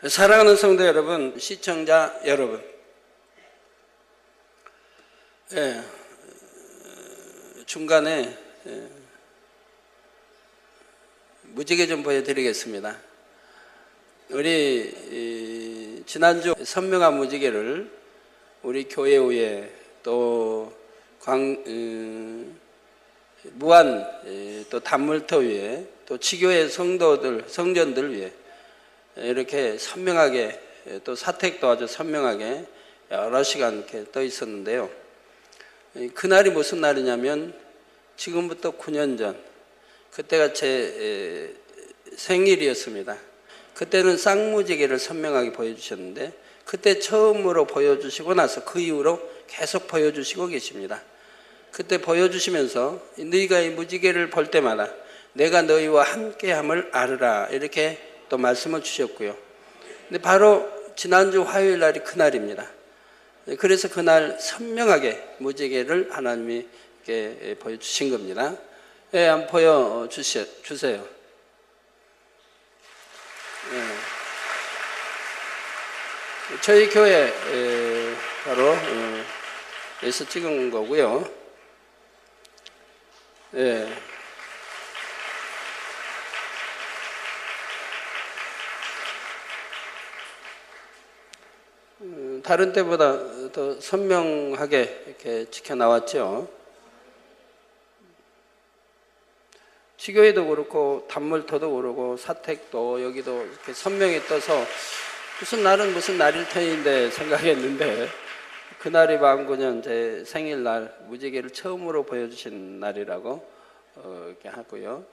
사랑하는 성도 여러분, 시청자 여러분, 중간에 무지개 좀 보여드리겠습니다. 우리 지난주 선명한 무지개를 우리 교회 위에 또 무한 또 단물터 위에 또 지교회 성도들 성전들 위에 이렇게 선명하게 또 사택도 아주 선명하게 여러 시간 이렇게 떠 있었는데요. 그날이 무슨 날이냐면 지금부터 9년 전 그때가 제 생일이었습니다. 그때는 쌍무지개를 선명하게 보여주셨는데 그때 처음으로 보여주시고 나서 그 이후로 계속 보여주시고 계십니다. 그때 보여주시면서 너희가 이 무지개를 볼 때마다 내가 너희와 함께함을 알으라 이렇게 또 말씀을 주셨고요. 근데 바로 지난주 화요일 날이 그날입니다. 그래서 그날 선명하게 무지개를 하나님이 이렇게 보여주신 겁니다. 한번 보여주세요. 저희 교회 바로 에서 찍은 거고요. 다른 때보다 더 선명하게 이렇게 지켜 나왔죠. 지교회도 그렇고 단물터도 그렇고 사택도 여기도 이렇게 선명히 떠서 무슨 날일 터인데 생각했는데 그날이 만구년 제 생일날 무지개를 처음으로 보여주신 날이라고 이렇게 하고요.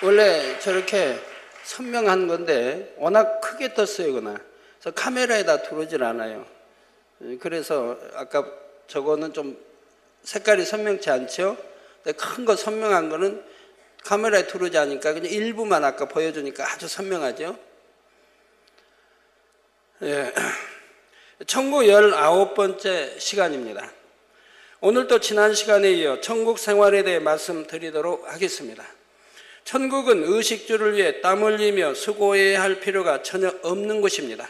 원래 저렇게 선명한 건데 워낙 크게 떴어요 그날. 그래서 카메라에다 들어오질 않아요. 그래서 아까 저거는 좀 색깔이 선명치 않죠? 큰 거 선명한 거는 카메라에 들어오지 않으니까 그냥 일부만 아까 보여주니까 아주 선명하죠? 천국 19번째 시간입니다. 오늘도 지난 시간에 이어 천국 생활에 대해 말씀드리도록 하겠습니다. 천국은 의식주를 위해 땀 흘리며 수고해야 할 필요가 전혀 없는 곳입니다.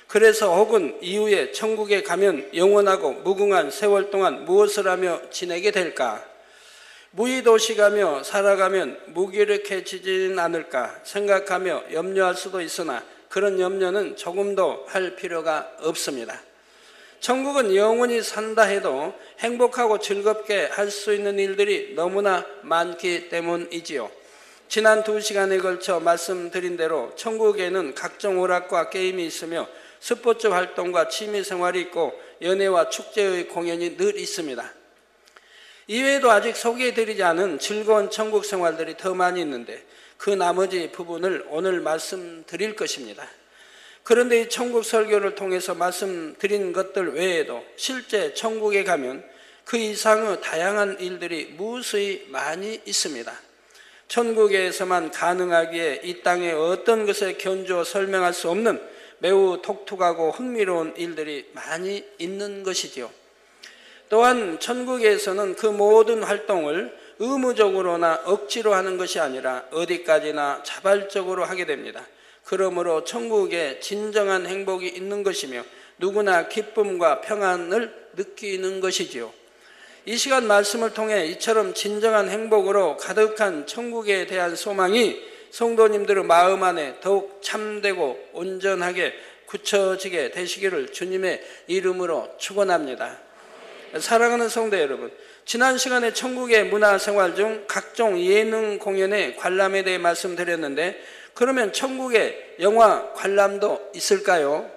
그래서 혹은 이후에 천국에 가면 영원하고 무궁한 세월 동안 무엇을 하며 지내게 될까? 무의도식하며 살아가면 무기력해지진 않을까 생각하며 염려할 수도 있으나 그런 염려는 조금도 할 필요가 없습니다. 천국은 영원히 산다 해도 행복하고 즐겁게 할 수 있는 일들이 너무나 많기 때문이지요. 지난 2시간에 걸쳐 말씀드린 대로 천국에는 각종 오락과 게임이 있으며 스포츠 활동과 취미생활이 있고 연애와 축제의 공연이 늘 있습니다. 이외에도 아직 소개해드리지 않은 즐거운 천국 생활들이 더 많이 있는데 그 나머지 부분을 오늘 말씀드릴 것입니다. 그런데 이 천국 설교를 통해서 말씀드린 것들 외에도 실제 천국에 가면 그 이상의 다양한 일들이 무수히 많이 있습니다. 천국에서만 가능하기에 이 땅의 어떤 것에 견주어 설명할 수 없는 매우 독특하고 흥미로운 일들이 많이 있는 것이지요. 또한 천국에서는 그 모든 활동을 의무적으로나 억지로 하는 것이 아니라 어디까지나 자발적으로 하게 됩니다. 그러므로 천국에 진정한 행복이 있는 것이며 누구나 기쁨과 평안을 느끼는 것이지요. 이 시간 말씀을 통해 이처럼 진정한 행복으로 가득한 천국에 대한 소망이 성도님들의 마음 안에 더욱 참되고 온전하게 굳혀지게 되시기를 주님의 이름으로 축원합니다. 사랑하는 성도 여러분, 지난 시간에 천국의 문화생활 중 각종 예능 공연의 관람에 대해 말씀드렸는데 그러면 천국에 영화 관람도 있을까요?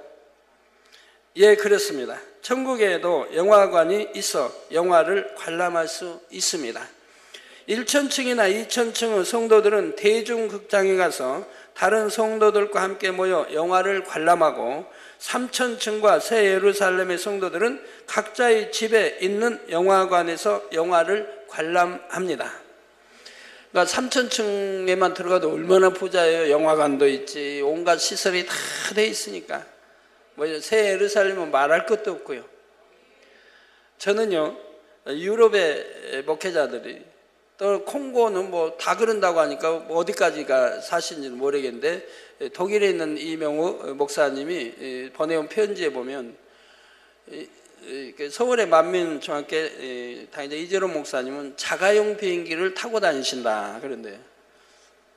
예, 그렇습니다. 천국에도 영화관이 있어 영화를 관람할 수 있습니다. 1,000층이나 2,000층의 성도들은 대중극장에 가서 다른 성도들과 함께 모여 영화를 관람하고 3,000층과 새 예루살렘의 성도들은 각자의 집에 있는 영화관에서 영화를 관람합니다. 그러니까 3,000층에만 들어가도 얼마나 부자예요. 영화관도 있지, 온갖 시설이 다 돼 있으니까. 새 예루살렘은 말할 것도 없고요. 저는요 유럽의 목회자들이, 또 콩고는 뭐 다 그런다고 하니까 뭐 어디까지가 사실인지는 모르겠는데, 독일에 있는 이명우 목사님이 보내온 편지에 보면, 서울의 만민중학교 다니던 이재로 목사님은 자가용 비행기를 타고 다니신다 그런데요.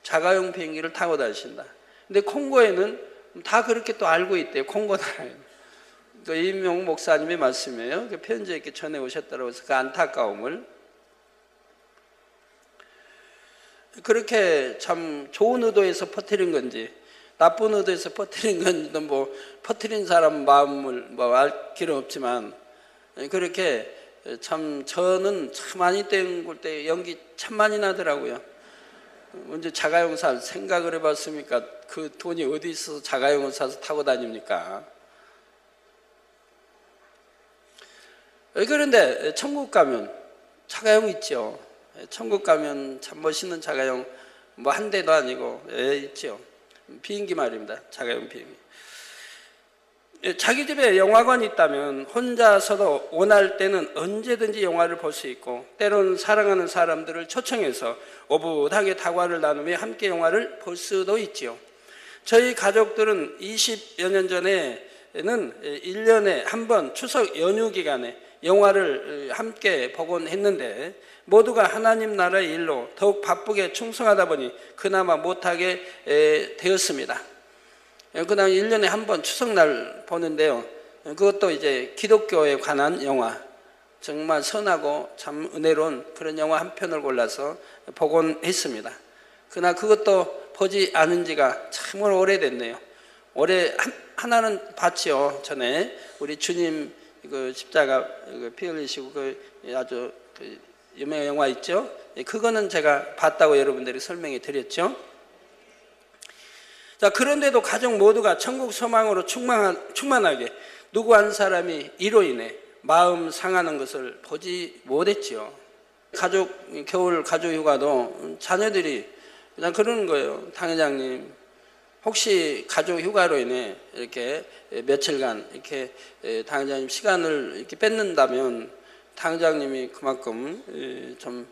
자가용 비행기를 타고 다니신다. 근데 콩고에는 다 그렇게 또 알고 있대요. 콩고 나라에. 또 이명우 목사님의 말씀이에요. 그 편지에 이렇게 전해 오셨다고 해서 그 안타까움을, 그렇게 참 좋은 의도에서 퍼뜨린 건지 나쁜 의도에서 퍼뜨린 건지도 뭐 퍼뜨린 사람 마음을 뭐 알 길은 없지만, 그렇게 참 저는 참 많이 땡굴 때 연기 참 많이 나더라고요. 언제 자가용 살 생각을 해봤습니까? 그 돈이 어디 있어서 자가용을 사서 타고 다닙니까? 그런데 천국 가면 자가용 있죠. 천국 가면 참 멋있는 자가용 뭐 한 대도 아니고 있죠. 비행기 말입니다. 자가용 비행기. 자기 집에 영화관이 있다면 혼자서도 원할 때는 언제든지 영화를 볼 수 있고, 때로는 사랑하는 사람들을 초청해서 오붓하게 다과를 나누며 함께 영화를 볼 수도 있지요. 저희 가족들은 20여 년 전에는 1년에 한 번 추석 연휴 기간에 영화를 함께 보곤 했는데, 모두가 하나님 나라의 일로 더욱 바쁘게 충성하다 보니 그나마 못하게 되었습니다. 그다음 1년에 한 번 추석날 보는데요. 그것도 이제 기독교에 관한 영화, 정말 선하고 참 은혜로운 그런 영화 한 편을 골라서 보곤 했습니다. 그러나 그것도 보지 않은 지가 참으로 오래됐네요. 올해 하나는 봤지요. 전에 우리 주님 그 십자가 피 흘리시고 그 아주 그 유명한 영화 있죠. 그거는 제가 봤다고 여러분들이 설명해 드렸죠. 자, 그런데도 가족 모두가 천국 소망으로 충만하게 누구 한 사람이 이로 인해 마음 상하는 것을 보지 못했지요. 겨울 가족 휴가도 자녀들이 그냥 그러는 거예요. 당 회장님, 혹시 가족 휴가로 인해 이렇게 며칠간 이렇게 당 회장님 시간을 이렇게 뺏는다면 당 회장님이 그만큼 좀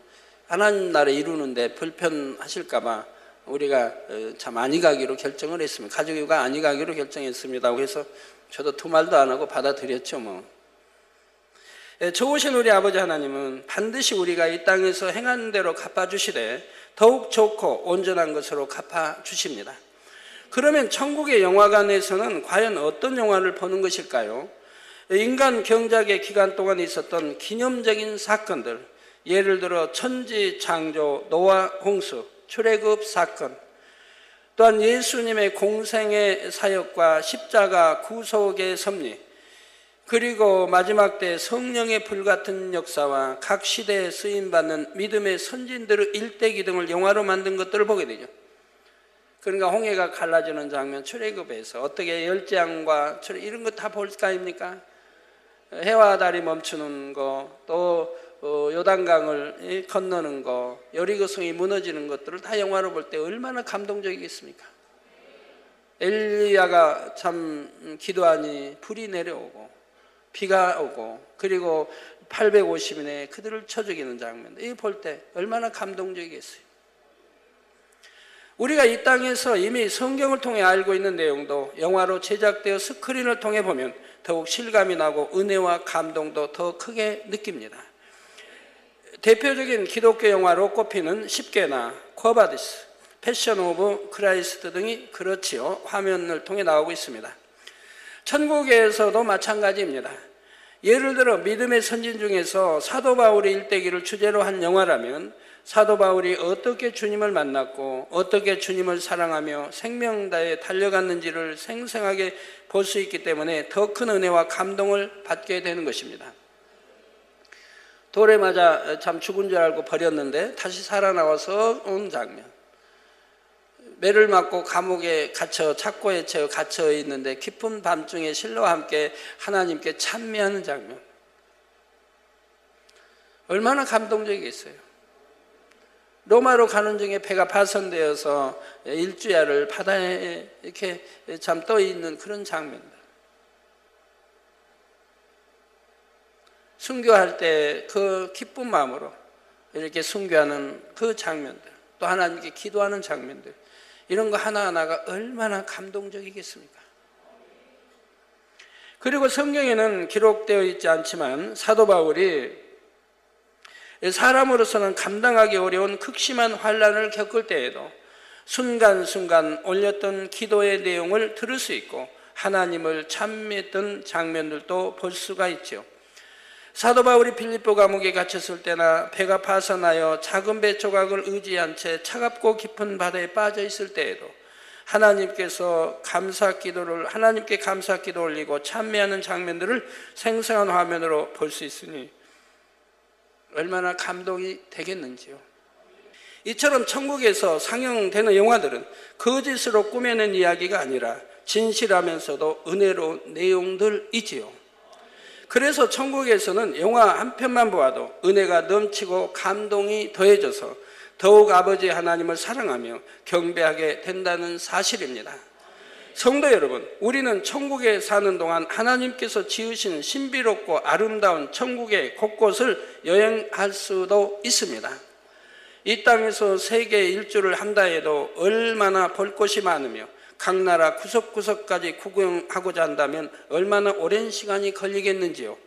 하나님 나라 이루는데 불편하실까봐 우리가 참 안이 가기로 결정을 했습니다. 가족휴가 안이 가기로 결정했습니다. 그래서 저도 두 말도 안 하고 받아들였죠. 뭐. 좋으신 우리 아버지 하나님은 반드시 우리가 이 땅에서 행하는 대로 갚아주시되 더욱 좋고 온전한 것으로 갚아주십니다. 그러면 천국의 영화관에서는 과연 어떤 영화를 보는 것일까요? 인간 경작의 기간 동안 있었던 기념적인 사건들, 예를 들어 천지창조, 노아 홍수, 출애굽 사건, 또한 예수님의 공생의 사역과 십자가 구속의 섭리, 그리고 마지막 때 성령의 불같은 역사와 각 시대에 쓰임받는 믿음의 선진들의 일대기 등을 영화로 만든 것들을 보게 되죠. 그러니까 홍해가 갈라지는 장면, 출애굽에서 어떻게 열재앙과 이런 거 다 볼 거 아닙니까? 해와 달이 멈추는 거, 또 요단강을 건너는 거, 여리고성이 무너지는 것들을 다 영화로 볼 때 얼마나 감동적이겠습니까? 엘리야가 참 기도하니 불이 내려오고 비가 오고, 그리고 850인의 그들을 쳐 죽이는 장면, 이거 볼 때 얼마나 감동적이겠어요. 우리가 이 땅에서 이미 성경을 통해 알고 있는 내용도 영화로 제작되어 스크린을 통해 보면 더욱 실감이 나고 은혜와 감동도 더 크게 느낍니다. 대표적인 기독교 영화로 꼽히는 10개나 쿼바디스, 패션 오브 크라이스트 등이 그렇지요. 화면을 통해 나오고 있습니다. 천국에서도 마찬가지입니다. 예를 들어 믿음의 선진 중에서 사도 바울의 일대기를 주제로 한 영화라면 사도 바울이 어떻게 주님을 만났고 어떻게 주님을 사랑하며 생명 다해 달려갔는지를 생생하게 볼 수 있기 때문에 더 큰 은혜와 감동을 받게 되는 것입니다. 돌에 맞아 참 죽은 줄 알고 버렸는데 다시 살아나와서 온 장면, 매를 맞고 감옥에 갇혀 착고에 갇혀 있는데 깊은 밤중에 신라와 함께 하나님께 찬미하는 장면, 얼마나 감동적이겠어요. 로마로 가는 중에 배가 파손되어서 일주야를 바다에 이렇게 참 떠 있는 그런 장면들, 순교할 때 그 기쁜 마음으로 이렇게 순교하는 그 장면들, 또 하나님께 기도하는 장면들, 이런 거 하나하나가 얼마나 감동적이겠습니까? 그리고 성경에는 기록되어 있지 않지만 사도 바울이 사람으로서는 감당하기 어려운 극심한 환난을 겪을 때에도 순간순간 올렸던 기도의 내용을 들을 수 있고 하나님을 찬미했던 장면들도 볼 수가 있죠. 사도 바울이 필립보 감옥에 갇혔을 때나 배가 파선하여 작은 배 조각을 의지한 채 차갑고 깊은 바다에 빠져 있을 때에도 하나님께 감사 기도를 올리고 찬미하는 장면들을 생생한 화면으로 볼 수 있으니 얼마나 감동이 되겠는지요. 이처럼 천국에서 상영되는 영화들은 거짓으로 꾸며낸 이야기가 아니라 진실하면서도 은혜로운 내용들이지요. 그래서 천국에서는 영화 한 편만 보아도 은혜가 넘치고 감동이 더해져서 더욱 아버지 하나님을 사랑하며 경배하게 된다는 사실입니다. 성도 여러분, 우리는 천국에 사는 동안 하나님께서 지으신 신비롭고 아름다운 천국의 곳곳을 여행할 수도 있습니다. 이 땅에서 세계 일주를 한다 해도 얼마나 볼 곳이 많으며 각 나라 구석구석까지 구경하고자 한다면 얼마나 오랜 시간이 걸리겠는지요.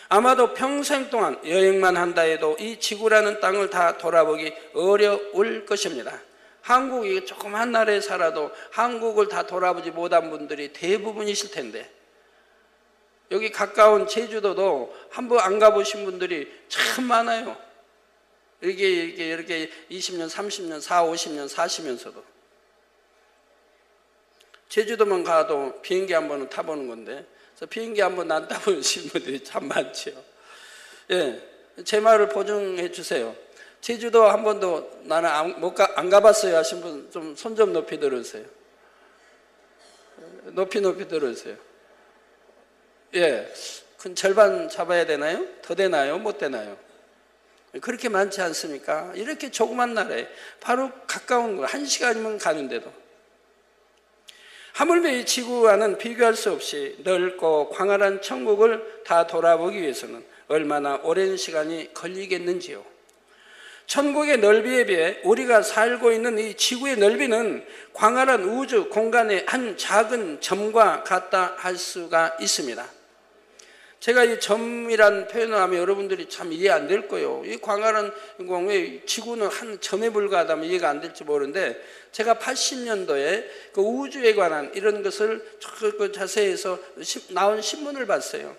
아마도 평생 동안 여행만 한다 해도 이 지구라는 땅을 다 돌아보기 어려울 것입니다. 한국이 조그만 나라에 살아도 한국을 다 돌아보지 못한 분들이 대부분이실 텐데, 여기 가까운 제주도도 한번 안 가보신 분들이 참 많아요. 이렇게 20년, 30년, 50년 사시면서도. 제주도만 가도 비행기 한 번은 타보는 건데, 그래서 비행기 한 번 안 타보신 분들이 참 많죠. 예, 제 말을 보증해 주세요. 제주도 한 번도 나는 안 가봤어요 하신 분 좀 손 좀 높이 들으세요. 높이 들으세요. 예, 큰 절반 잡아야 되나요? 더 되나요? 못 되나요? 그렇게 많지 않습니까? 이렇게 조그만 나라에 바로 가까운 거 1시간이면 가는데도 하물며 이 지구와는 비교할 수 없이 넓고 광활한 천국을 다 돌아보기 위해서는 얼마나 오랜 시간이 걸리겠는지요. 천국의 넓이에 비해 우리가 살고 있는 이 지구의 넓이는 광활한 우주 공간의 한 작은 점과 같다 할 수가 있습니다. 제가 이 점이란 표현을 하면 여러분들이 참 이해 안 될 거예요. 이 광활한 왜 지구는 한 점에 불과하다면 이해가 안 될지 모르는데, 제가 80년도에 그 우주에 관한 이런 것을 자세히 해서 나온 신문을 봤어요.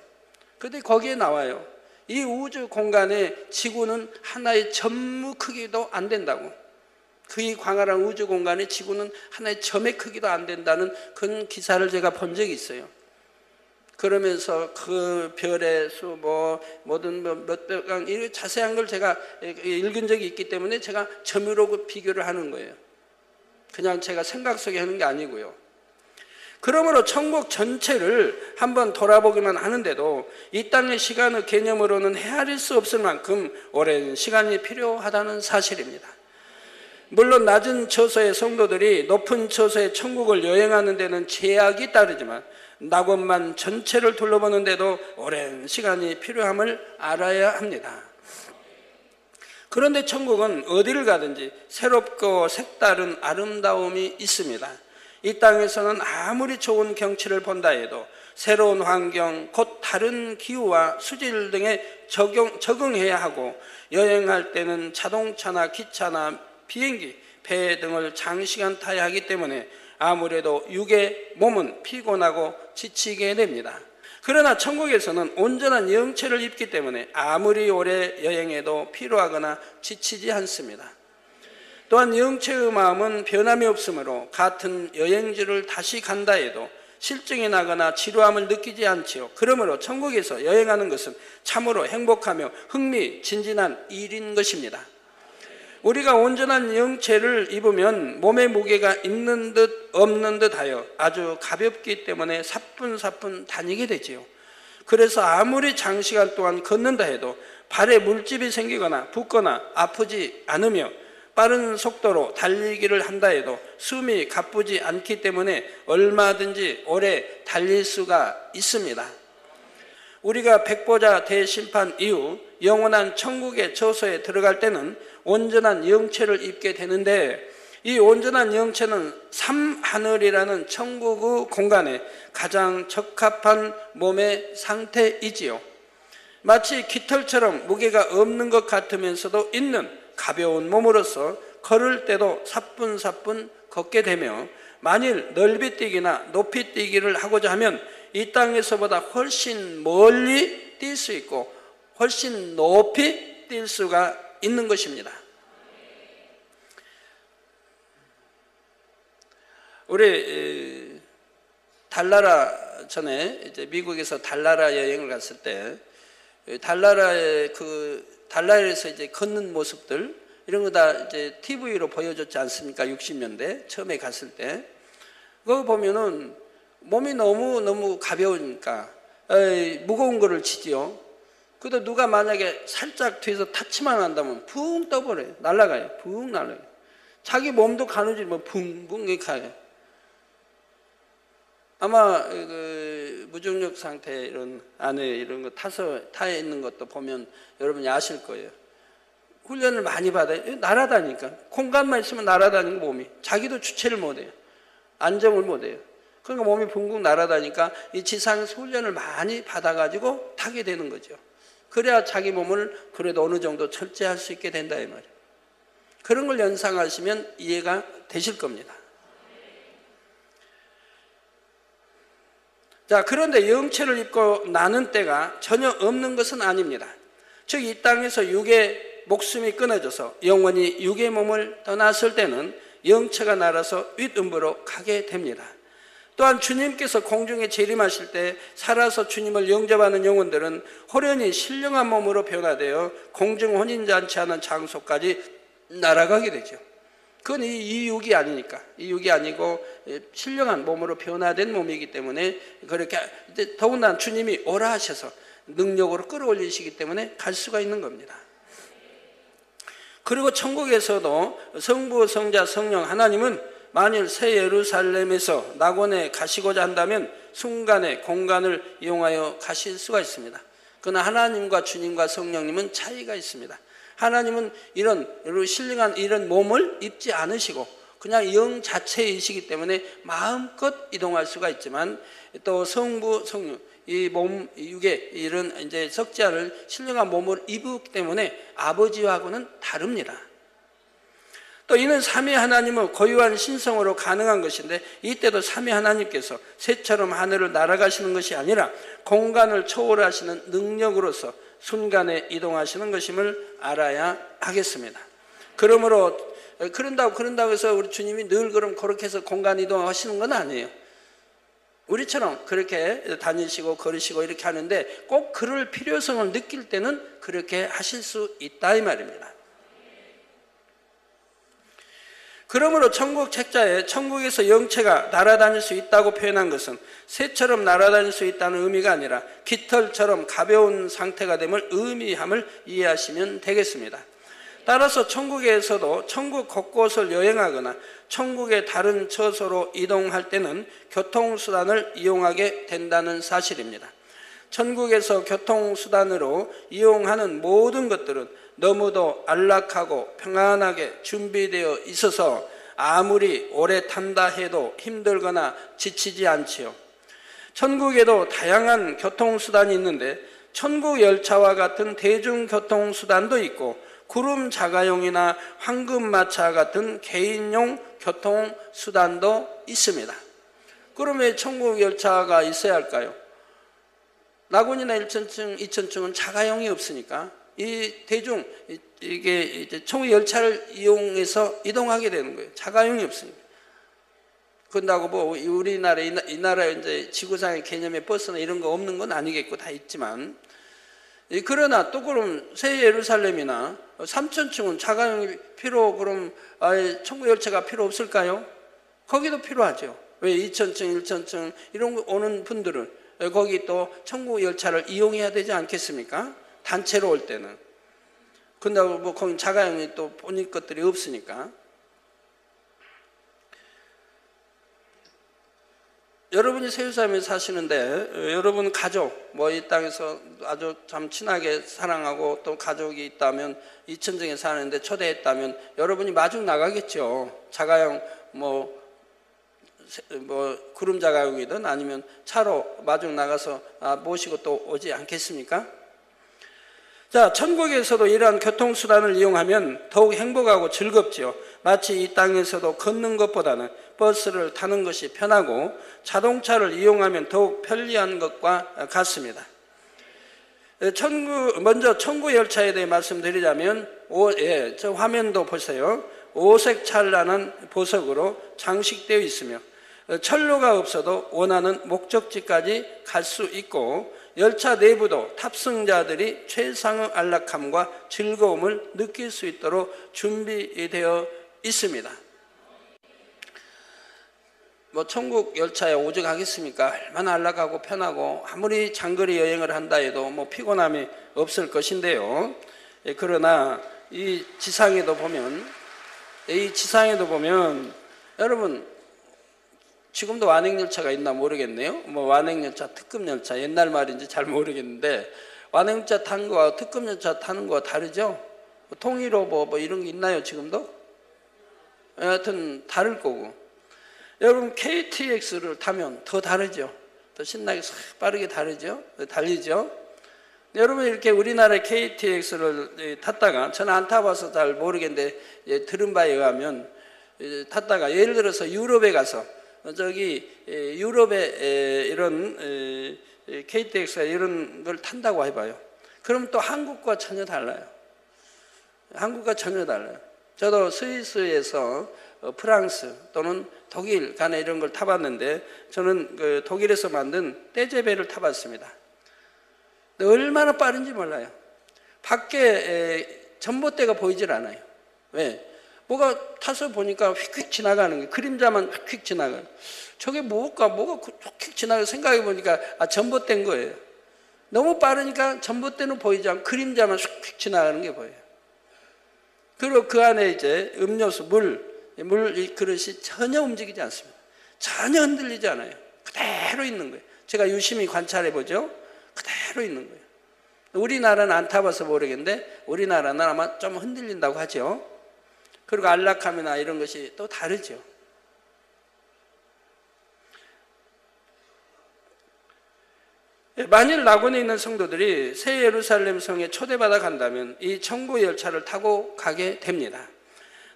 그런데 거기에 나와요. 이 우주 공간에 지구는 하나의 점 크기도 안 된다고. 그 광활한 우주 공간에 지구는 하나의 점의 크기도 안 된다는 그런 기사를 제가 본 적이 있어요. 그러면서 그 별의 수, 뭐든 몇백 강, 이런 자세한 걸 제가 읽은 적이 있기 때문에 제가 점으로 비교를 하는 거예요. 그냥 제가 생각 속에 하는 게 아니고요. 그러므로 천국 전체를 한번 돌아보기만 하는데도 이 땅의 시간의 개념으로는 헤아릴 수 없을 만큼 오랜 시간이 필요하다는 사실입니다. 물론 낮은 처소의 성도들이 높은 처소의 천국을 여행하는 데는 제약이 따르지만 낙원만 전체를 둘러보는데도 오랜 시간이 필요함을 알아야 합니다. 그런데 천국은 어디를 가든지 새롭고 색다른 아름다움이 있습니다. 이 땅에서는 아무리 좋은 경치를 본다 해도 새로운 환경, 곧 다른 기후와 수질 등에 적응해야 하고, 여행할 때는 자동차나 기차나 비행기, 배 등을 장시간 타야 하기 때문에 아무래도 육의 몸은 피곤하고 지치게 됩니다. 그러나 천국에서는 온전한 영체를 입기 때문에 아무리 오래 여행해도 피로하거나 지치지 않습니다. 또한 영체의 마음은 변함이 없으므로 같은 여행지를 다시 간다 해도 실증이 나거나 지루함을 느끼지 않지요. 그러므로 천국에서 여행하는 것은 참으로 행복하며 흥미진진한 일인 것입니다. 우리가 온전한 영체를 입으면 몸의 무게가 있는 듯 없는 듯 하여 아주 가볍기 때문에 사뿐사뿐 다니게 되지요. 그래서 아무리 장시간 동안 걷는다 해도 발에 물집이 생기거나 붓거나 아프지 않으며, 빠른 속도로 달리기를 한다 해도 숨이 가쁘지 않기 때문에 얼마든지 오래 달릴 수가 있습니다. 우리가 백보자 대심판 이후 영원한 천국의 저소에 들어갈 때는 온전한 영체를 입게 되는데, 이 온전한 영체는 삼하늘이라는 천국의 공간에 가장 적합한 몸의 상태이지요. 마치 깃털처럼 무게가 없는 것 같으면서도 있는 가벼운 몸으로서 걸을 때도 사뿐사뿐 걷게 되며, 만일 넓이뛰기나 높이뛰기를 하고자 하면 이 땅에서보다 훨씬 멀리 뛸 수 있고 훨씬 높이 뛸 수가 있는 것입니다. 우리 달나라 전에 이제 미국에서 달나라 여행을 갔을 때 달나라에서 이제 걷는 모습들 이런 거 다 이제 TV로 보여줬지 않습니까? 60년대 처음에 갔을 때 그거 보면은 몸이 너무 가벼우니까 무거운 거를 치지요. 그래도 누가 만약에 살짝 뒤에서 타치만 한다면 붕 떠버려요. 날아가요. 붕 날아가요. 자기 몸도 가누지 뭐 붕붕 이렇게 가요. 아마 그 무중력 상태 이런 안에 이런 거 타 있는 것도 보면 여러분이 아실 거예요. 훈련을 많이 받아요. 날아다니니까 공간만 있으면 날아다니는 몸이 자기도 주체를 못해요. 안정을 못해요. 그러니까 몸이 붕붕 날아다니까 이 지상에서 훈련을 많이 받아가지고 타게 되는 거죠. 그래야 자기 몸을 그래도 어느 정도 절제할 수 있게 된다 이 말이에요. 그런 걸 연상하시면 이해가 되실 겁니다. 자, 그런데 영체를 입고 나는 때가 전혀 없는 것은 아닙니다. 즉 이 땅에서 육의 목숨이 끊어져서 영원히 육의 몸을 떠났을 때는 영체가 날아서 윗음부로 가게 됩니다. 또한 주님께서 공중에 재림하실 때 살아서 주님을 영접하는 영혼들은 호련히 신령한 몸으로 변화되어 공중 혼인잔치하는 장소까지 날아가게 되죠. 그건 이 육이 아니니까. 이 육이 아니고 신령한 몸으로 변화된 몸이기 때문에 그렇게 더군다나 주님이 오라 하셔서 능력으로 끌어올리시기 때문에 갈 수가 있는 겁니다. 그리고 천국에서도 성부, 성자, 성령 하나님은 만일 새 예루살렘에서 낙원에 가시고자 한다면 순간의 공간을 이용하여 가실 수가 있습니다. 그러나 하나님과 주님과 성령님은 차이가 있습니다. 하나님은 이런 신령한 이런 몸을 입지 않으시고 그냥 영 자체이시기 때문에 마음껏 이동할 수가 있지만, 또 성부, 성령 이 몸, 육에 이런 이제 썩지 않을 신령한 몸을 입었기 때문에 아버지와는 다릅니다. 또 이는 삼위 하나님의 고유한 신성으로 가능한 것인데, 이때도 삼위 하나님께서 새처럼 하늘을 날아가시는 것이 아니라 공간을 초월하시는 능력으로서 순간에 이동하시는 것임을 알아야 하겠습니다. 그러므로 그런다고 해서 우리 주님이 늘 그렇게 해서 공간 이동하시는 건 아니에요. 우리처럼 그렇게 다니시고 걸으시고 이렇게 하는데 꼭 그럴 필요성을 느낄 때는 그렇게 하실 수 있다 이 말입니다. 그러므로 천국 책자에 천국에서 영체가 날아다닐 수 있다고 표현한 것은 새처럼 날아다닐 수 있다는 의미가 아니라 깃털처럼 가벼운 상태가 됨을 의미함을 이해하시면 되겠습니다. 따라서 천국에서도 천국 곳곳을 여행하거나 천국의 다른 처소로 이동할 때는 교통수단을 이용하게 된다는 사실입니다. 천국에서 교통수단으로 이용하는 모든 것들은 너무도 안락하고 평안하게 준비되어 있어서 아무리 오래 탄다 해도 힘들거나 지치지 않지요. 천국에도 다양한 교통수단이 있는데 천국 열차와 같은 대중교통수단도 있고 구름 자가용이나 황금마차 같은 개인용 교통수단도 있습니다. 그럼 왜 천국 열차가 있어야 할까요? 낙원이나 1층, 2층은 자가용이 없으니까 이게 이제 천국 열차를 이용해서 이동하게 되는 거예요. 자가용이 없으니까. 그런다고 뭐 우리나라 이 나라 이제 지구상의 개념의 버스나 이런 거 없는 건 아니겠고 다 있지만, 그러나 또 그럼 새 예루살렘이나 3천층은 자가용이 그럼 천국 열차가 필요 없을까요? 거기도 필요하죠. 왜 2천층, 1천층 이런 거 오는 분들은 거기 또 천국 열차를 이용해야 되지 않겠습니까? 단체로 올 때는. 근데 뭐 거기 자가용이 또 본인 것들이 없으니까. 여러분이 세우사람에 사시는데 여러분 가족 뭐 이 땅에서 아주 참 친하게 사랑하고 또 가족이 있다면 이천정에 사는데 초대했다면 여러분이 마중 나가겠죠. 자가용 뭐 구름 자가용이든 아니면 차로 마중 나가서 모시고 또 오지 않겠습니까? 자, 천국에서도 이러한 교통수단을 이용하면 더욱 행복하고 즐겁지요. 마치 이 땅에서도 걷는 것보다는 버스를 타는 것이 편하고 자동차를 이용하면 더욱 편리한 것과 같습니다. 먼저 천국 열차에 대해 말씀드리자면 저 화면도 보세요. 오색 찬란한 보석으로 장식되어 있으며 철로가 없어도 원하는 목적지까지 갈 수 있고 열차 내부도 탑승자들이 최상의 안락함과 즐거움을 느낄 수 있도록 준비되어 있습니다. 뭐 천국 열차에 오직 하겠습니까? 얼마나 안락하고 편하고 아무리 장거리 여행을 한다 해도 뭐 피곤함이 없을 것인데요. 그러나 이 지상에도 보면 여러분 지금도 완행열차가 있나 모르겠네요. 뭐 완행열차, 특급열차 옛날 말인지 잘 모르겠는데 완행열차 타는 거와 특급열차 타는 거와 다르죠? 통일호 뭐 이런 게 있나요 지금도? 하여튼 다를 거고 여러분 KTX를 타면 더 다르죠? 더 신나게 빠르게 달리죠? 여러분 이렇게 우리나라의 KTX를 탔다가 저는 안 타봐서 잘 모르겠는데 들은 바에 의하면 탔다가 예를 들어서 유럽에 가서 저기 유럽에 이런 KTX가 이런 걸 탄다고 해봐요. 그럼 또 한국과 전혀 달라요. 저도 스위스에서 프랑스 또는 독일 간에 이런 걸 타봤는데 저는 그 독일에서 만든 떼제베를 타봤습니다. 얼마나 빠른지 몰라요. 밖에 전봇대가 보이질 않아요. 왜? 뭐가 타서 보니까 휙휙 지나가는 거예요. 그림자만 휙휙 지나가요. 저게 뭐가 휙휙 지나가 생각해 보니까 전봇대인 거예요. 너무 빠르니까 전봇대는 보이지 않고 그림자만 휙휙 지나가는 게 보여요. 그리고 그 안에 이제 음료수, 물 이 그릇이 전혀 움직이지 않습니다. 전혀 흔들리지 않아요. 그대로 있는 거예요. 제가 유심히 관찰해 보죠. 그대로 있는 거예요. 우리나라는 안 타봐서 모르겠는데 우리나라는 아마 좀 흔들린다고 하죠. 그리고 안락함이나 이런 것이 또 다르죠. 만일 낙원에 있는 성도들이 새 예루살렘 성에 초대받아 간다면 이 천국 열차를 타고 가게 됩니다.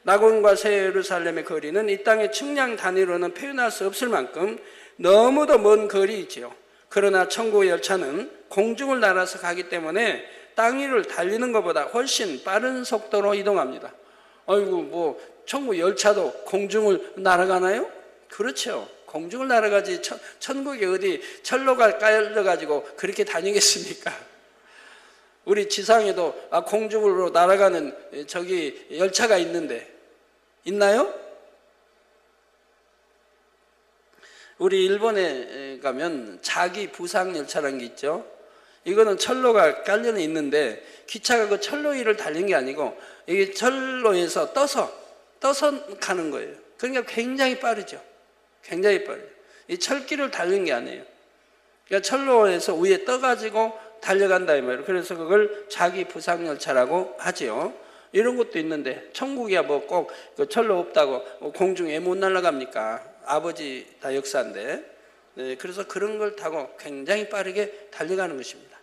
낙원과 새 예루살렘의 거리는 이 땅의 측량 단위로는 표현할 수 없을 만큼 너무도 먼 거리이지요. 그러나 천국 열차는 공중을 날아서 가기 때문에 땅 위를 달리는 것보다 훨씬 빠른 속도로 이동합니다. 아이고 뭐 천국 열차도 공중을 날아가나요? 그렇죠. 공중을 날아가지 천국에 어디 철로가 깔려가지고 그렇게 다니겠습니까? 우리 지상에도 공중으로 날아가는 저기 열차가 있는데 있나요? 우리 일본에 가면 자기 부상 열차라는 게 있죠. 이거는 철로가 깔려 있는데 기차가 그 철로 위를 달린 게 아니고 이게 철로에서 떠서 가는 거예요. 그러니까 굉장히 빠르죠. 굉장히 빠르죠. 이 철길을 달린 게 아니에요. 그러니까 철로에서 위에 떠가지고 달려간다 이 말이에요. 그래서 그걸 자기 부상 열차라고 하지요. 이런 것도 있는데 천국이야 뭐 꼭 그 철로 없다고 공중에 못 날아갑니까? 아버지 다 역사인데. 네, 그래서 그런 걸 타고 굉장히 빠르게 달려가는 것입니다.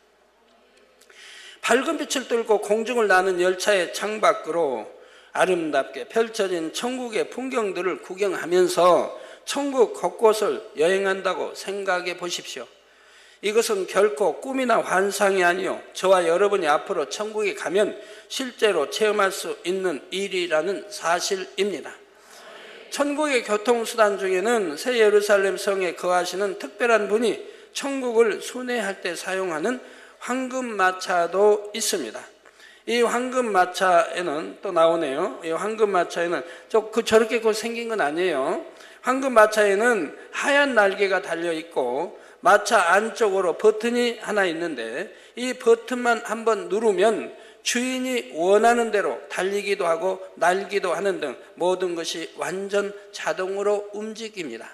밝은 빛을 뚫고 공중을 나는 열차의 창밖으로 아름답게 펼쳐진 천국의 풍경들을 구경하면서 천국 곳곳을 여행한다고 생각해 보십시오. 이것은 결코 꿈이나 환상이 아니요 저와 여러분이 앞으로 천국에 가면 실제로 체험할 수 있는 일이라는 사실입니다. 천국의 교통수단 중에는 새 예루살렘 성에 거하시는 특별한 분이 천국을 순회할 때 사용하는 황금마차도 있습니다. 이 황금마차에는 또 나오네요. 이 황금마차에는 저렇게 생긴 건 아니에요. 황금마차에는 하얀 날개가 달려있고 마차 안쪽으로 버튼이 하나 있는데 이 버튼만 한번 누르면 주인이 원하는 대로 달리기도 하고 날기도 하는 등 모든 것이 완전 자동으로 움직입니다.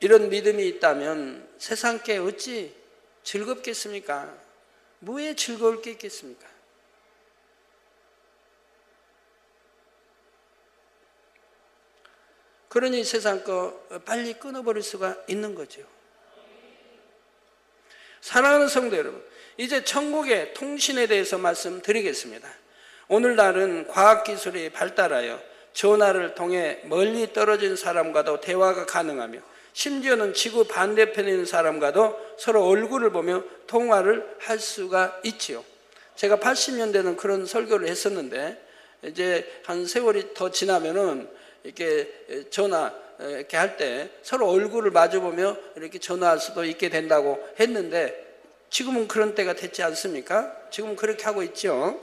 이런 믿음이 있다면 세상께 어찌 즐겁겠습니까? 뭐에 즐거울 게 있겠습니까? 그러니 세상 거 빨리 끊어버릴 수가 있는 거죠. 사랑하는 성도 여러분, 이제 천국의 통신에 대해서 말씀드리겠습니다. 오늘날은 과학기술이 발달하여 전화를 통해 멀리 떨어진 사람과도 대화가 가능하며 심지어는 지구 반대편에 있는 사람과도 서로 얼굴을 보며 통화를 할 수가 있지요. 제가 80년대는 그런 설교를 했었는데 이제 한 세월이 더 지나면은 이렇게 전화 이렇게 할 때 서로 얼굴을 마주보며 이렇게 전화할 수도 있게 된다고 했는데 지금은 그런 때가 됐지 않습니까? 지금은 그렇게 하고 있죠.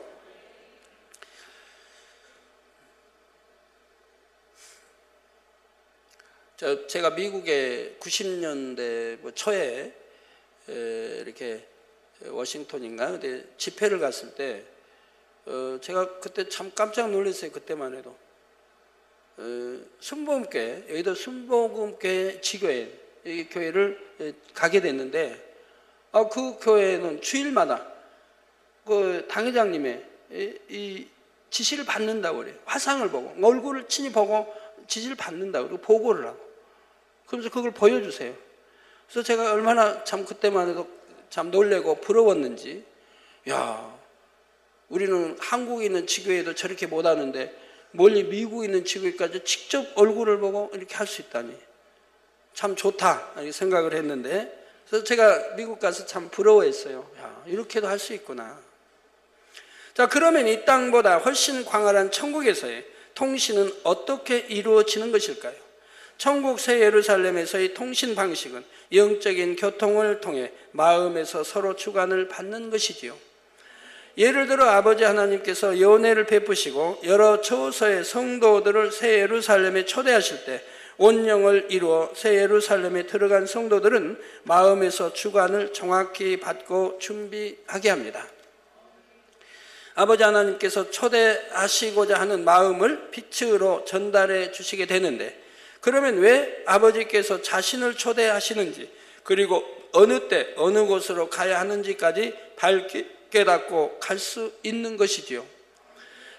제가 미국에 90년대 초에 이렇게 워싱턴인가 근데 집회를 갔을 때 제가 그때 참 깜짝 놀랐어요. 그때만 해도 순복음교회, 여기도 순복음교회 지교회 이 교회를 가게 됐는데 그 교회는 주일마다 그 당회장님의 이 지시를 받는다고 그래요. 화상을 보고 얼굴을 친히 보고 지시를 받는다고 그리고 보고를 하고 그러면서 그걸 보여주세요. 그래서 제가 얼마나 참 그때만 해도 참 놀래고 부러웠는지, 야, 우리는 한국에 있는 지교회도 저렇게 못하는데 멀리 미국에 있는 지교회까지 직접 얼굴을 보고 이렇게 할 수 있다니 참 좋다 이렇게 생각을 했는데, 그래서 제가 미국 가서 참 부러워했어요. 야, 이렇게도 할 수 있구나. 자, 그러면 이 땅보다 훨씬 광활한 천국에서의 통신은 어떻게 이루어지는 것일까요? 천국 새 예루살렘에서의 통신 방식은 영적인 교통을 통해 마음에서 서로 주관을 받는 것이지요. 예를 들어 아버지 하나님께서 연회를 베푸시고 여러 처소의 성도들을 새 예루살렘에 초대하실 때 온영을 이루어 새 예루살렘에 들어간 성도들은 마음에서 주관을 정확히 받고 준비하게 합니다. 아버지 하나님께서 초대하시고자 하는 마음을 빛으로 전달해 주시게 되는데, 그러면 왜 아버지께서 자신을 초대하시는지 그리고 어느 때 어느 곳으로 가야 하는지까지 밝히 깨닫고 갈 수 있는 것이지요.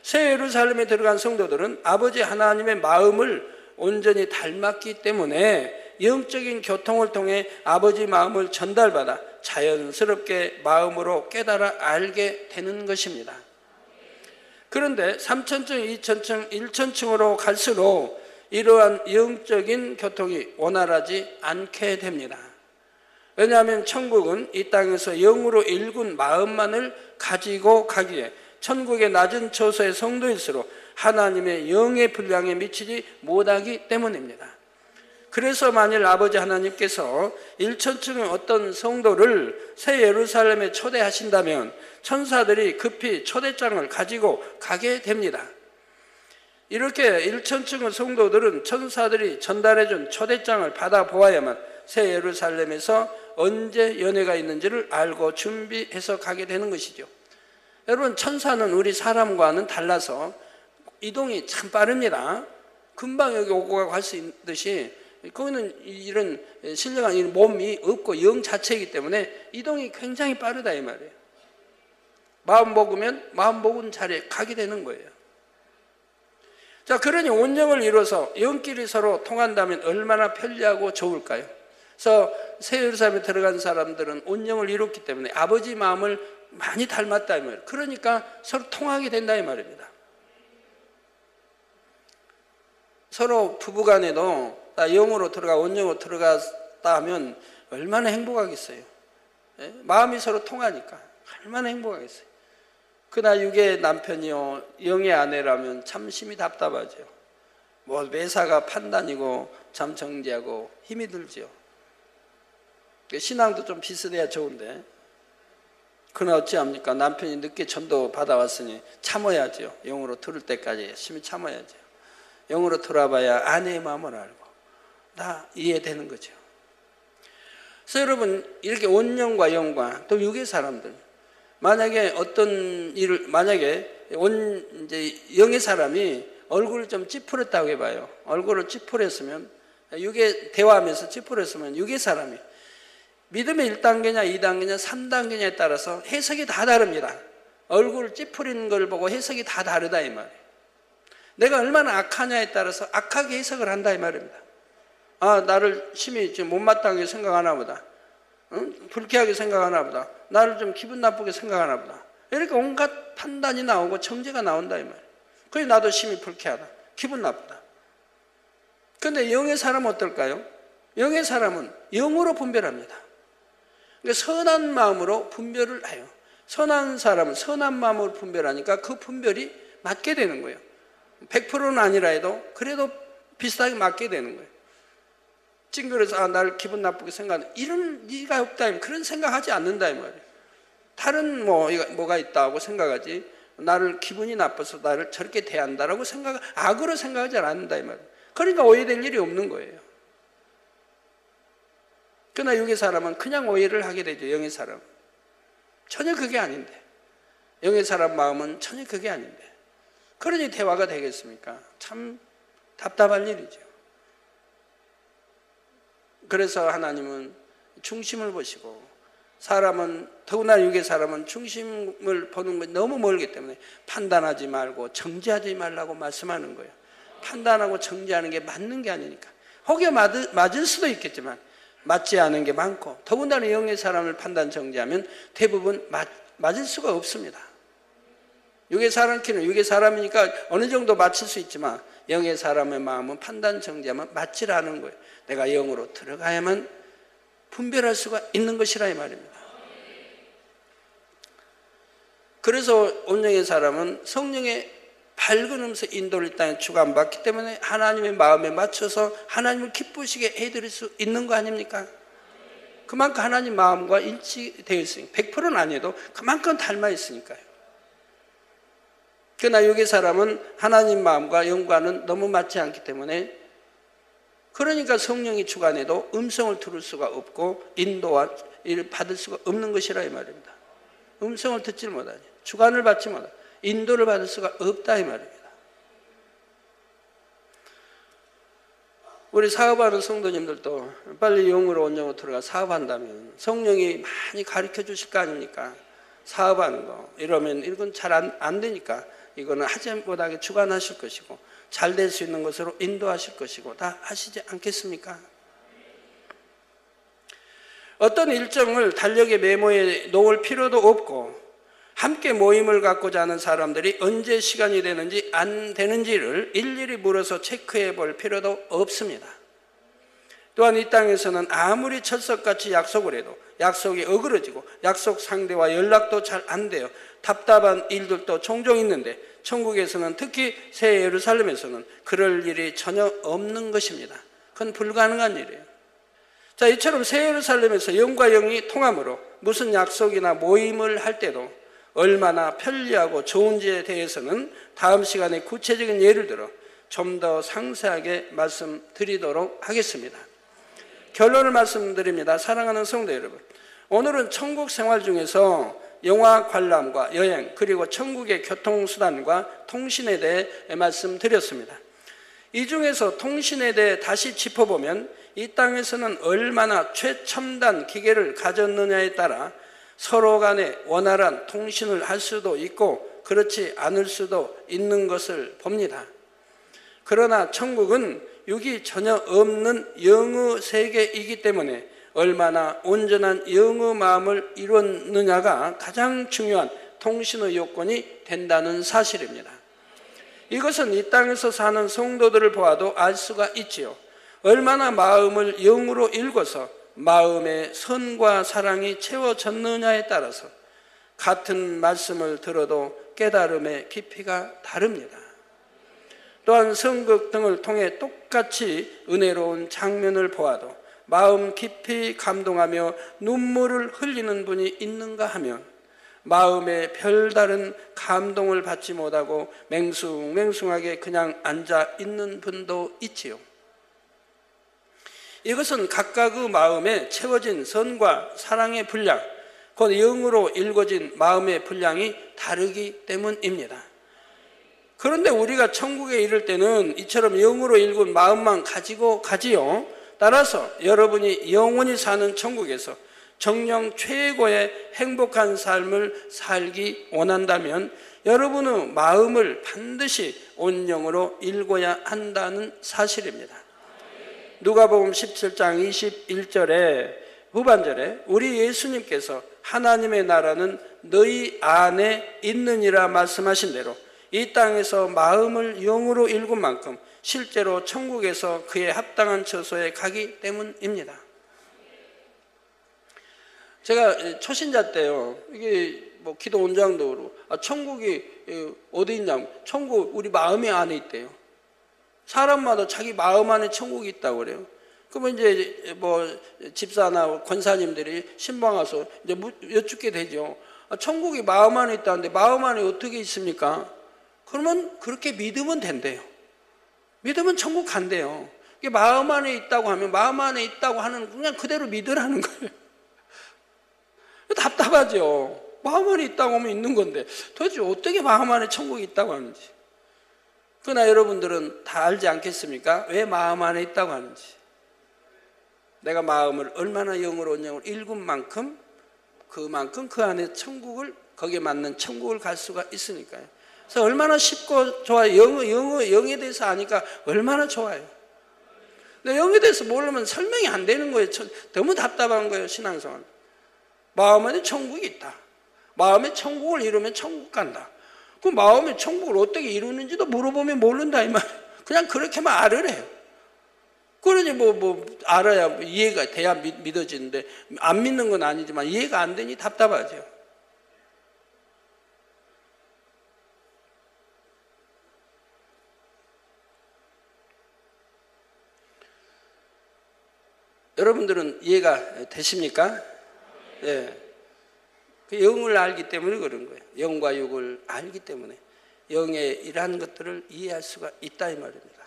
새 예루살렘에 들어간 성도들은 아버지 하나님의 마음을 온전히 닮았기 때문에 영적인 교통을 통해 아버지 마음을 전달받아 자연스럽게 마음으로 깨달아 알게 되는 것입니다. 그런데 3천층, 2천층, 1천층으로 갈수록 이러한 영적인 교통이 원활하지 않게 됩니다. 왜냐하면 천국은 이 땅에서 영으로 일군 마음만을 가지고 가기에 천국의 낮은 처소의 성도일수록 하나님의 영의 분량에 미치지 못하기 때문입니다. 그래서 만일 아버지 하나님께서 1천층의 어떤 성도를 새 예루살렘에 초대하신다면 천사들이 급히 초대장을 가지고 가게 됩니다. 이렇게 1천층의 성도들은 천사들이 전달해준 초대장을 받아보아야만 새 예루살렘에서 언제 연회가 있는지를 알고 준비해서 가게 되는 것이죠. 여러분, 천사는 우리 사람과는 달라서 이동이 참 빠릅니다. 금방 여기 오고 가고 할 수 있듯이 거기는 이런 신령한 이런 몸이 없고 영 자체이기 때문에 이동이 굉장히 빠르다 이 말이에요. 마음 먹으면 마음 먹은 자리에 가게 되는 거예요. 자, 그러니 온영을 이뤄서 영끼리 서로 통한다면 얼마나 편리하고 좋을까요? 그래서 새 예루살렘에 들어간 사람들은 온영을 이뤘기 때문에 아버지 마음을 많이 닮았다 이 말이에요. 그러니까 서로 통하게 된다 이 말입니다. 서로 부부간에도 영으로 들어가 온영으로 들어갔다 하면 얼마나 행복하겠어요. 예? 마음이 서로 통하니까 얼마나 행복하겠어요. 그나 육의 남편이요 영의 아내라면 참 심히 답답하죠. 뭐 매사가 판단이고 참 정지하고 힘이 들죠. 신앙도 좀 비슷해야 좋은데 그나 어찌합니까? 남편이 늦게 전도 받아왔으니 참아야죠. 영으로 들을 때까지 열심히 참아야죠. 영으로 들어봐야 아내의 마음을 알고 다 이해되는 거죠. 그래서 여러분, 이렇게 온영과 영과 또 육의 사람들, 만약에 어떤 일을, 만약에 이제 영의 사람이 얼굴을 좀 찌푸렸다고 해봐요. 얼굴을 찌푸렸으면 육의 대화하면서 찌푸렸으면 육의 사람이 믿음의 1단계냐 2단계냐 3단계냐에 따라서 해석이 다 다릅니다. 얼굴 찌푸린 걸 보고 해석이 다 다르다 이 말이에요. 내가 얼마나 악하냐에 따라서 악하게 해석을 한다 이 말입니다. 아, 나를 심히 좀 못마땅하게 생각하나 보다. 응? 불쾌하게 생각하나 보다. 나를 좀 기분 나쁘게 생각하나 보다. 이렇게 온갖 판단이 나오고 정죄가 나온다 이 말이에요. 그래서 나도 심히 불쾌하다. 기분 나쁘다. 그런데 영의 사람은 어떨까요? 영의 사람은 영으로 분별합니다. 그러니까 선한 마음으로 분별을 해요. 선한 사람은 선한 마음으로 분별하니까 그 분별이 맞게 되는 거예요. 100%는 아니라 해도 그래도 비슷하게 맞게 되는 거예요. 찡그려서 아, 나를 기분 나쁘게 생각하는 이런 리가 없다. 그런 생각하지 않는다 이 말이에요. 다른 뭐가 있다고 생각하지 나를 기분이 나빠서 나를 저렇게 대한다라고 악으로 생각하지 않는다 이 말이에요. 그러니까 오해될 일이 없는 거예요. 그러나 육의 사람은 그냥 오해를 하게 되죠. 영의 사람 전혀 그게 아닌데, 영의 사람 마음은 전혀 그게 아닌데 그러니 대화가 되겠습니까? 참 답답한 일이죠. 그래서 하나님은 중심을 보시고, 사람은 더구나 육의 사람은 중심을 보는 게 너무 멀기 때문에 판단하지 말고 정죄하지 말라고 말씀하는 거예요. 판단하고 정죄하는 게 맞는 게 아니니까. 혹여 맞을 수도 있겠지만 맞지 않은 게 많고, 더군다나 영의 사람을 판단 정죄하면 대부분 맞을 수가 없습니다. 육의 사람끼리는 육의 사람이니까 어느 정도 맞출 수 있지만 영의 사람의 마음은 판단 정죄하면 맞질 않은 거예요. 내가 영으로 들어가야만 분별할 수가 있는 것이라 이 말입니다. 그래서 온영의 사람은 성령의 밝은 음성 인도를 이 땅에 주관받기 때문에 하나님의 마음에 맞춰서 하나님을 기쁘시게 해드릴 수 있는 거 아닙니까? 그만큼 하나님 마음과 일치되어 있으니까 100%는 아니어도 그만큼 닮아 있으니까요. 그러나 육의 사람은 하나님 마음과 영과는 너무 맞지 않기 때문에, 그러니까 성령이 주관해도 음성을 들을 수가 없고 인도와 이를 받을 수가 없는 것이라 이 말입니다. 음성을 듣지 못하니, 주관을 받지 못하니, 인도를 받을 수가 없다 이 말입니다. 우리 사업하는 성도님들도 빨리 영으로 온영으로 들어가 사업한다면 성령이 많이 가르쳐 주실 거 아닙니까? 사업하는 거 이러면 이건 잘 안 되니까 이거는 하지 못하게 주관하실 것이고 잘 될 수 있는 것으로 인도하실 것이고 다 하시지 않겠습니까? 어떤 일정을 달력에 메모해 놓을 필요도 없고, 함께 모임을 갖고자 하는 사람들이 언제 시간이 되는지 안 되는지를 일일이 물어서 체크해 볼 필요도 없습니다. 또한 이 땅에서는 아무리 철석같이 약속을 해도 약속이 어그러지고 약속 상대와 연락도 잘 안 돼요. 답답한 일들도 종종 있는데 천국에서는, 특히 새 예루살렘에서는 그럴 일이 전혀 없는 것입니다. 그건 불가능한 일이에요. 자, 이처럼 새 예루살렘에서 영과 영이 통함으로 무슨 약속이나 모임을 할 때도 얼마나 편리하고 좋은지에 대해서는 다음 시간에 구체적인 예를 들어 좀 더 상세하게 말씀드리도록 하겠습니다. 결론을 말씀드립니다. 사랑하는 성도 여러분, 오늘은 천국 생활 중에서 영화 관람과 여행, 그리고 천국의 교통수단과 통신에 대해 말씀드렸습니다. 이 중에서 통신에 대해 다시 짚어보면 이 땅에서는 얼마나 최첨단 기계를 가졌느냐에 따라 서로 간에 원활한 통신을 할 수도 있고 그렇지 않을 수도 있는 것을 봅니다. 그러나 천국은 육이 전혀 없는 영의 세계이기 때문에 얼마나 온전한 영의 마음을 이뤘느냐가 가장 중요한 통신의 요건이 된다는 사실입니다. 이것은 이 땅에서 사는 성도들을 보아도 알 수가 있지요. 얼마나 마음을 영으로 읽어서 마음의 선과 사랑이 채워졌느냐에 따라서 같은 말씀을 들어도 깨달음의 깊이가 다릅니다. 또한 성극 등을 통해 똑같이 은혜로운 장면을 보아도 마음 깊이 감동하며 눈물을 흘리는 분이 있는가 하면 마음에 별다른 감동을 받지 못하고 맹숭맹숭하게 그냥 앉아 있는 분도 있지요. 이것은 각각의 마음에 채워진 선과 사랑의 분량, 곧 영으로 읽어진 마음의 분량이 다르기 때문입니다. 그런데 우리가 천국에 이를 때는 이처럼 영으로 일군 마음만 가지고 가지요. 따라서 여러분이 영원히 사는 천국에서 정녕 최고의 행복한 삶을 살기 원한다면 여러분의 마음을 반드시 온 영으로 일궈야 한다는 사실입니다. 누가복음 17장 21절에 후반절에 우리 예수님께서 하나님의 나라는 너희 안에 있느니라 말씀하신 대로 이 땅에서 마음을 영으로 일군 만큼 실제로 천국에서 그에 합당한 처소에 가기 때문입니다. 제가 초신자 때요, 이게 뭐 기도 원장도 그러고, 천국이 어디 있냐면, 천국 우리 마음의 안에 있대요. 사람마다 자기 마음 안에 천국이 있다고 그래요. 그러면 이제 뭐 집사나 권사님들이 신방 와서 이제 여쭙게 되죠. 천국이 마음 안에 있다는데 마음 안에 어떻게 있습니까? 그러면 그렇게 믿으면 된대요. 믿으면 천국 간대요. 이게 마음 안에 있다고 하면 마음 안에 있다고 하는 그냥 그대로 믿으라는 거예요. 답답하죠. 마음 안에 있다고 하면 있는 건데 도대체 어떻게 마음 안에 천국이 있다고 하는지. 그러나 여러분들은 다 알지 않겠습니까? 왜 마음 안에 있다고 하는지. 내가 마음을 얼마나 영으로 온영으로 일군 만큼 그만큼 그 안에 천국을, 거기에 맞는 천국을 갈 수가 있으니까요. 그래서 얼마나 쉽고 좋아요. 영에 대해서 아니까 얼마나 좋아요. 근데 영에 대해서 모르면 설명이 안 되는 거예요. 너무 답답한 거예요, 신앙생활. 마음 안에 천국이 있다. 마음에 천국을 이루면 천국 간다. 그 마음에 천국을 어떻게 이루는지도 물어보면 모른다 이 말이에요. 그냥 그렇게만 알으래요. 그러니 뭐 알아야 이해가 돼야 믿어지는데 안 믿는 건 아니지만 이해가 안 되니 답답하죠. 여러분들은 이해가 되십니까? 예. 그 영을 알기 때문에 그런 거예요. 영과 육을 알기 때문에 영의 이러한 것들을 이해할 수가 있다 이 말입니다.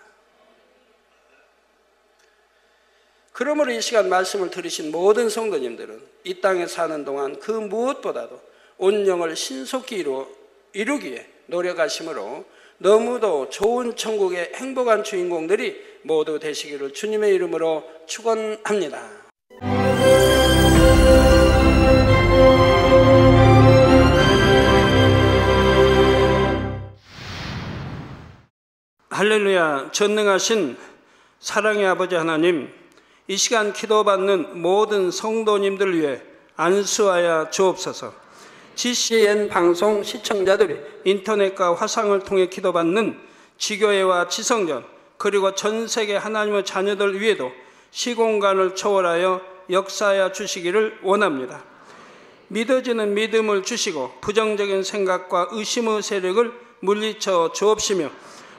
그러므로 이 시간 말씀을 들으신 모든 성도님들은 이 땅에 사는 동안 그 무엇보다도 온 영을 신속히 이루기에 노력하심으로 너무도 좋은 천국의 행복한 주인공들이 모두 되시기를 주님의 이름으로 축원합니다. 할렐루야. 전능하신 사랑의 아버지 하나님, 이 시간 기도받는 모든 성도님들을 위해 안수하여 주옵소서. GCN 방송 시청자들이 인터넷과 화상을 통해 기도받는 지교회와 지성전 그리고 전 세계 하나님의 자녀들 위에도 시공간을 초월하여 역사하여 주시기를 원합니다. 믿어지는 믿음을 주시고 부정적인 생각과 의심의 세력을 물리쳐 주옵시며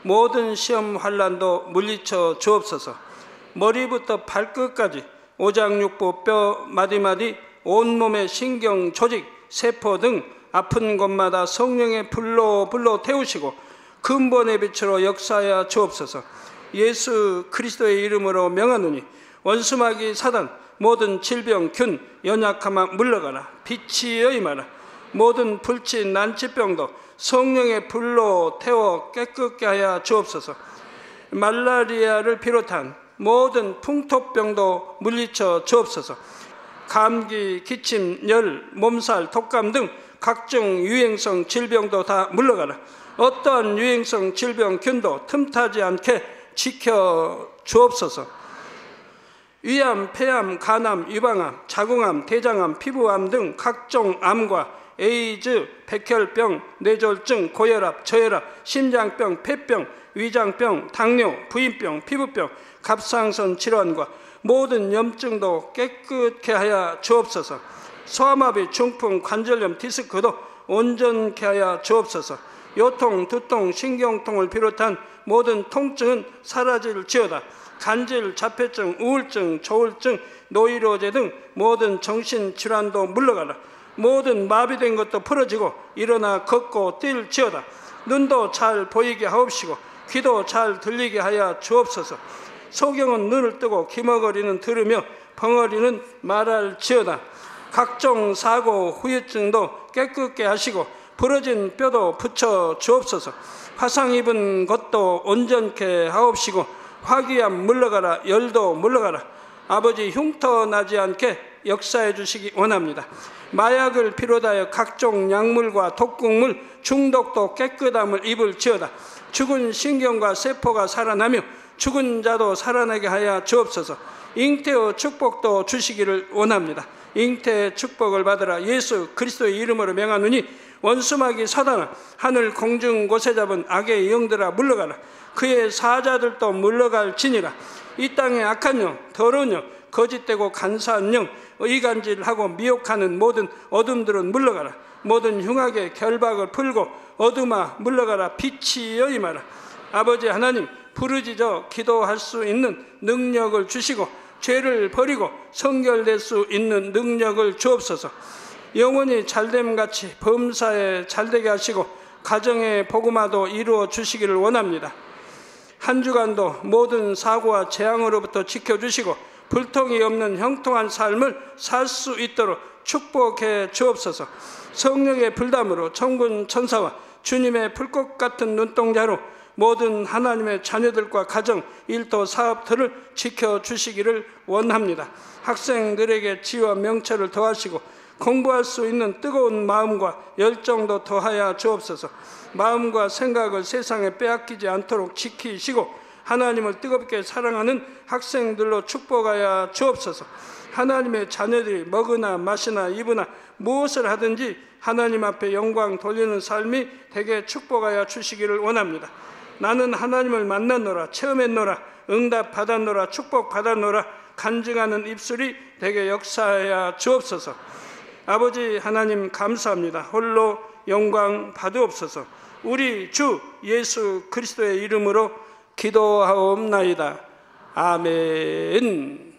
모든 시험 환난도 물리쳐 주옵소서. 머리부터 발끝까지 오장육부 뼈 마디마디 온몸의 신경 조직 세포 등 아픈 곳마다 성령의 불로 태우시고 근본의 빛으로 역사하여 주옵소서. 예수 그리스도의 이름으로 명하노니 원수마귀 사단 모든 질병 균 연약함아 물러가라. 빛이여 임하라. 모든 불치 난치병도 성령의 불로 태워 깨끗게 하여 주옵소서. 말라리아를 비롯한 모든 풍토병도 물리쳐 주옵소서. 감기, 기침, 열, 몸살, 독감 등 각종 유행성 질병도 다 물러가라. 어떠한 유행성 질병 균도 틈타지 않게 지켜 주옵소서. 위암, 폐암, 간암, 유방암, 자궁암, 대장암, 피부암 등 각종 암과 에이즈, 백혈병, 뇌졸중, 고혈압, 저혈압, 심장병, 폐병, 위장병, 당뇨, 부인병, 피부병, 갑상선 질환과 모든 염증도 깨끗게 하여 주옵소서. 소아마비, 중풍, 관절염, 디스크도 온전케 하여 주옵소서. 요통, 두통, 신경통을 비롯한 모든 통증은 사라질지어다. 간질, 자폐증, 우울증, 조울증, 노이로제 등 모든 정신질환도 물러가라. 모든 마비된 것도 풀어지고 일어나 걷고 뛸지어다. 눈도 잘 보이게 하옵시고 귀도 잘 들리게 하여 주옵소서. 소경은 눈을 뜨고 기머거리는 들으며 벙어리는 말할지어다. 각종 사고 후유증도 깨끗게 하시고 부러진 뼈도 붙여 주옵소서. 화상 입은 것도 온전케 하옵시고 화기암 물러가라, 열도 물러가라. 아버지 흉터 나지 않게 역사해 주시기 원합니다. 마약을 비롯하여 각종 약물과 독극물 중독도 깨끗함을 입을지어다. 죽은 신경과 세포가 살아나며 죽은 자도 살아나게 하여 주옵소서. 잉태의 축복도 주시기를 원합니다. 잉태의 축복을 받으라. 예수 그리스도의 이름으로 명하노니 원수마귀 사단아, 하늘 공중 곳에 잡은 악의 영들아 물러가라. 그의 사자들도 물러갈지니라. 이 땅의 악한 영, 더러운 영, 거짓되고 간사한 영, 의간질하고 미혹하는 모든 어둠들은 물러가라. 모든 흉악의 결박을 풀고 어둠아 물러가라. 빛이여 임하라. 아버지 하나님, 부르짖어 기도할 수 있는 능력을 주시고 죄를 버리고 성결될 수 있는 능력을 주옵소서. 영원히 잘됨같이 범사에 잘되게 하시고 가정의 복음화도 이루어 주시기를 원합니다. 한 주간도 모든 사고와 재앙으로부터 지켜주시고 불통이 없는 형통한 삶을 살 수 있도록 축복해 주옵소서. 성령의 불담으로 천군 천사와 주님의 불꽃 같은 눈동자로 모든 하나님의 자녀들과 가정, 일도, 사업들을 지켜주시기를 원합니다. 학생들에게 지혜와 명철을 더하시고 공부할 수 있는 뜨거운 마음과 열정도 더하여 주옵소서. 마음과 생각을 세상에 빼앗기지 않도록 지키시고 하나님을 뜨겁게 사랑하는 학생들로 축복하여 주옵소서. 하나님의 자녀들이 먹으나 마시나 입으나 무엇을 하든지 하나님 앞에 영광 돌리는 삶이 되게 축복하여 주시기를 원합니다. 나는 하나님을 만났노라, 체험했노라, 응답 받았노라, 축복 받았노라 간증하는 입술이 되게 역사하여 주옵소서. 아버지 하나님 감사합니다. 홀로 영광 받으옵소서. 우리 주 예수 그리스도의 이름으로 기도하옵나이다. 아멘.